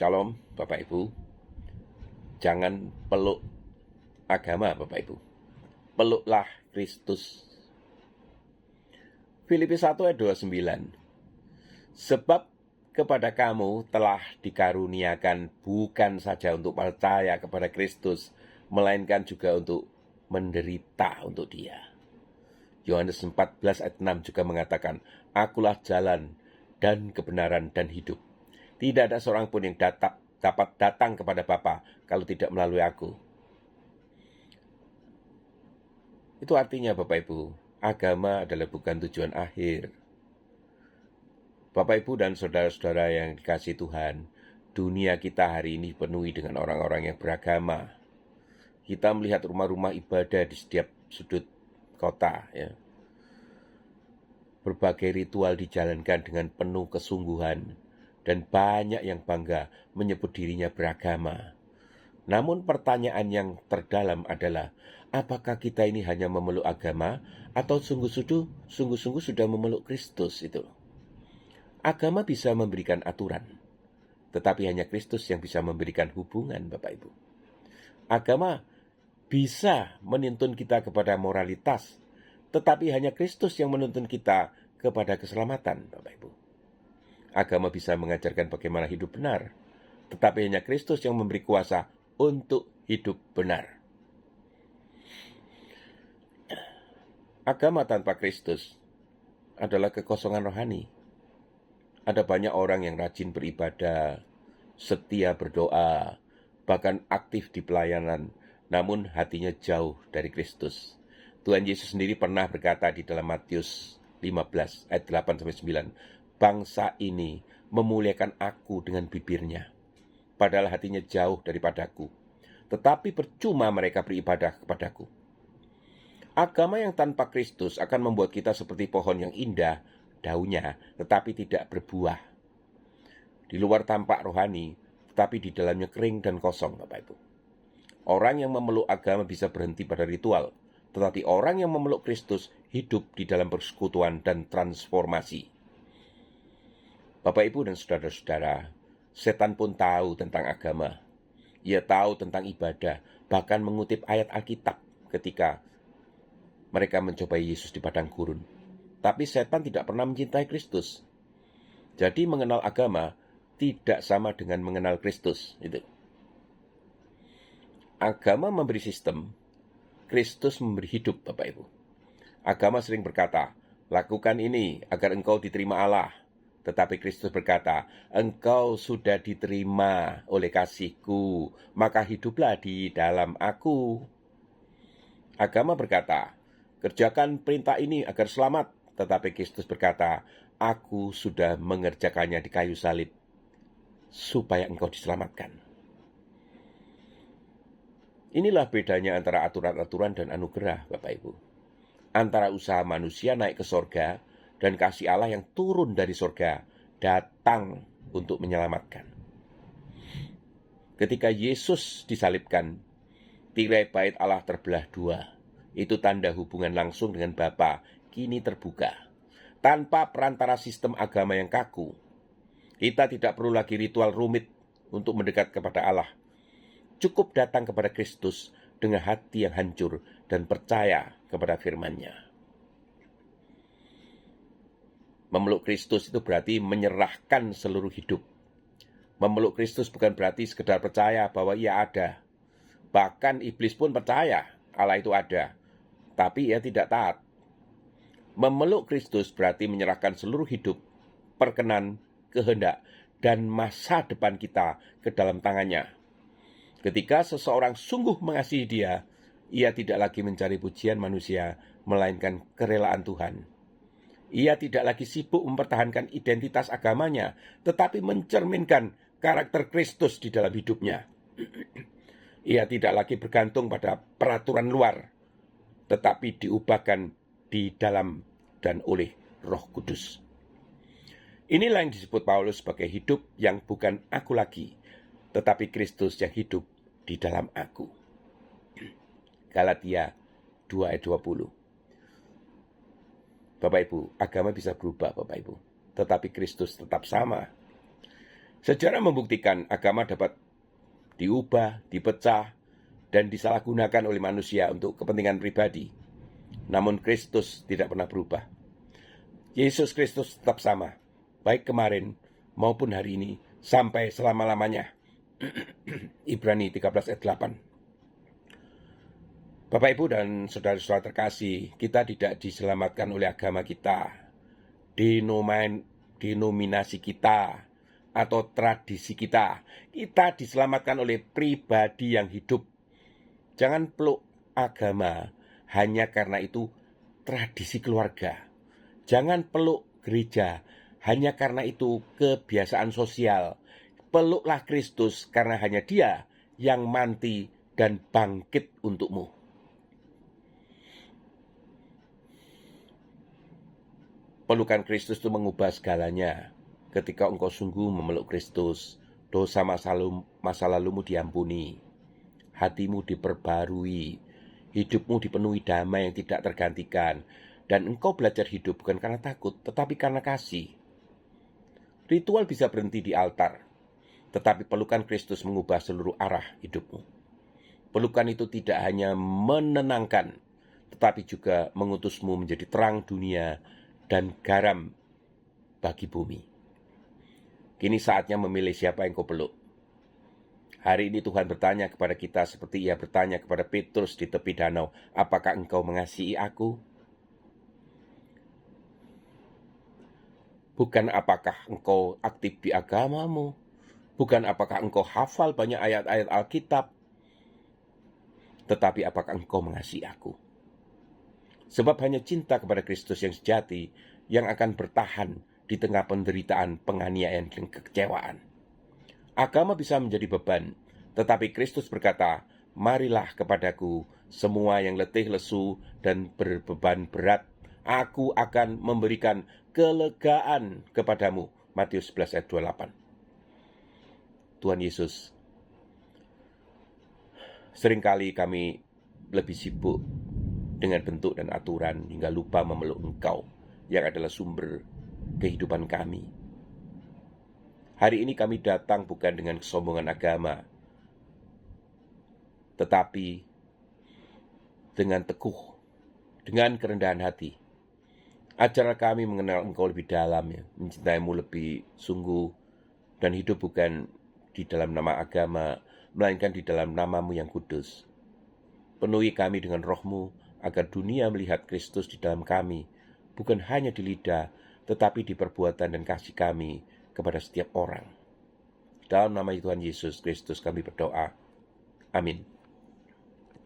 Shalom Bapak Ibu. Jangan peluk agama Bapak Ibu. Peluklah Kristus. Filipi 1 ayat 29. Sebab kepada kamu telah dikaruniakan bukan saja untuk percaya kepada Kristus, melainkan juga untuk menderita untuk Dia. Yohanes 14 ayat 6 juga mengatakan, Akulah jalan dan kebenaran dan hidup. Tidak ada seorang pun yang dapat datang kepada Bapa kalau tidak melalui aku. Itu artinya Bapak Ibu, agama adalah bukan tujuan akhir. Bapak Ibu dan saudara-saudara yang dikasihi Tuhan, dunia kita hari ini penuhi dengan orang-orang yang beragama. Kita melihat rumah-rumah ibadah di setiap sudut kota, ya. Berbagai ritual dijalankan dengan penuh kesungguhan, dan banyak yang bangga menyebut dirinya beragama. Namun pertanyaan yang terdalam adalah, apakah kita ini hanya memeluk agama atau sungguh-sungguh sudah memeluk Kristus itu? Agama bisa memberikan aturan, tetapi hanya Kristus yang bisa memberikan hubungan, Bapak Ibu. Agama bisa menuntun kita kepada moralitas, tetapi hanya Kristus yang menuntun kita kepada keselamatan, Bapak Ibu. Agama bisa mengajarkan bagaimana hidup benar, tetapi hanya Kristus yang memberi kuasa untuk hidup benar. Agama tanpa Kristus adalah kekosongan rohani. Ada banyak orang yang rajin beribadah, setia berdoa, bahkan aktif di pelayanan, namun hatinya jauh dari Kristus. Tuhan Yesus sendiri pernah berkata di dalam Matius 15 ayat 8-9, bangsa ini memuliakan aku dengan bibirnya, padahal hatinya jauh daripadaku. Tetapi percuma mereka beribadah kepadaku. Agama yang tanpa Kristus akan membuat kita seperti pohon yang indah daunnya, tetapi tidak berbuah. Di luar tampak rohani, tetapi di dalamnya kering dan kosong, Bapak Ibu. Orang yang memeluk agama bisa berhenti pada ritual, tetapi orang yang memeluk Kristus hidup di dalam persekutuan dan transformasi. Bapak Ibu dan saudara-saudara, setan pun tahu tentang agama. Ia tahu tentang ibadah, bahkan mengutip ayat Alkitab ketika mereka mencobai Yesus di padang gurun. Tapi setan tidak pernah mencintai Kristus. Jadi mengenal agama tidak sama dengan mengenal Kristus. Agama memberi sistem, Kristus memberi hidup, Bapak Ibu. Agama sering berkata, lakukan ini agar engkau diterima Allah. Tetapi Kristus berkata, engkau sudah diterima oleh kasih-Ku, maka hiduplah di dalam Aku. Agama berkata, kerjakan perintah ini agar selamat. Tetapi Kristus berkata, Aku sudah mengerjakannya di kayu salib, supaya engkau diselamatkan. Inilah bedanya antara aturan-aturan dan anugerah, Bapak Ibu. Antara usaha manusia naik ke sorga, dan kasih Allah yang turun dari sorga datang untuk menyelamatkan. Ketika Yesus disalibkan, tirai bait Allah terbelah dua. Itu tanda hubungan langsung dengan Bapa kini terbuka. Tanpa perantara sistem agama yang kaku, kita tidak perlu lagi ritual rumit untuk mendekat kepada Allah. Cukup datang kepada Kristus dengan hati yang hancur dan percaya kepada firman-Nya. Memeluk Kristus itu berarti menyerahkan seluruh hidup. Memeluk Kristus bukan berarti sekedar percaya bahwa Ia ada. Bahkan iblis pun percaya Allah itu ada, tapi ia tidak taat. Memeluk Kristus berarti menyerahkan seluruh hidup, perkenan, kehendak, dan masa depan kita ke dalam tangan-Nya. Ketika seseorang sungguh mengasihi Dia, ia tidak lagi mencari pujian manusia, melainkan kerelaan Tuhan. Ia tidak lagi sibuk mempertahankan identitas agamanya, tetapi mencerminkan karakter Kristus di dalam hidupnya. Ia tidak lagi bergantung pada peraturan luar, tetapi diubahkan di dalam dan oleh Roh Kudus. Inilah yang disebut Paulus sebagai hidup yang bukan aku lagi, tetapi Kristus yang hidup di dalam aku. Galatia 2 ayat 20. Bapak Ibu, agama bisa berubah Bapak Ibu, tetapi Kristus tetap sama. Sejarah membuktikan agama dapat diubah, dipecah, dan disalahgunakan oleh manusia untuk kepentingan pribadi. Namun Kristus tidak pernah berubah. Yesus Kristus tetap sama, baik kemarin maupun hari ini, sampai selama-lamanya. Ibrani 13 ayat 8. Bapak, Ibu, dan saudara-saudara terkasih, kita tidak diselamatkan oleh agama kita, denominasi kita, atau tradisi kita. Kita diselamatkan oleh pribadi yang hidup. Jangan peluk agama hanya karena itu tradisi keluarga. Jangan peluk gereja hanya karena itu kebiasaan sosial. Peluklah Kristus karena hanya Dia yang mati dan bangkit untukmu. Pelukan Kristus itu mengubah segalanya. Ketika engkau sungguh memeluk Kristus, dosa masa lalumu diampuni, hatimu diperbarui, hidupmu dipenuhi damai yang tidak tergantikan, dan engkau belajar hidup bukan karena takut, tetapi karena kasih. Ritual bisa berhenti di altar, tetapi pelukan Kristus mengubah seluruh arah hidupmu. Pelukan itu tidak hanya menenangkan, tetapi juga mengutusmu menjadi terang dunia dan garam bagi bumi. Kini saatnya memilih siapa yang kau peluk. Hari ini Tuhan bertanya kepada kita seperti Ia bertanya kepada Petrus di tepi danau, apakah engkau mengasihi aku? Bukan apakah engkau aktif di agamamu, bukan apakah engkau hafal banyak ayat-ayat Alkitab, tetapi apakah engkau mengasihi aku? Sebab hanya cinta kepada Kristus yang sejati yang akan bertahan di tengah penderitaan, penganiayaan, dan kekecewaan. Agama bisa menjadi beban, tetapi Kristus berkata, marilah kepadaku semua yang letih lesu dan berbeban berat, aku akan memberikan kelegaan kepadamu. Matius 11 ayat 28. Tuhan Yesus, seringkali kami lebih sibuk dengan bentuk dan aturan hingga lupa memeluk Engkau yang adalah sumber kehidupan kami. Hari ini kami datang bukan dengan kesombongan agama, tetapi dengan teguh, dengan kerendahan hati. Ajarlah kami mengenal Engkau lebih dalam, ya, mencintaimu lebih sungguh, dan hidup bukan di dalam nama agama, melainkan di dalam nama-Mu yang kudus. Penuhi kami dengan roh-Mu, agar dunia melihat Kristus di dalam kami, bukan hanya di lidah, tetapi di perbuatan dan kasih kami kepada setiap orang. Dalam nama Tuhan Yesus Kristus kami berdoa. Amin.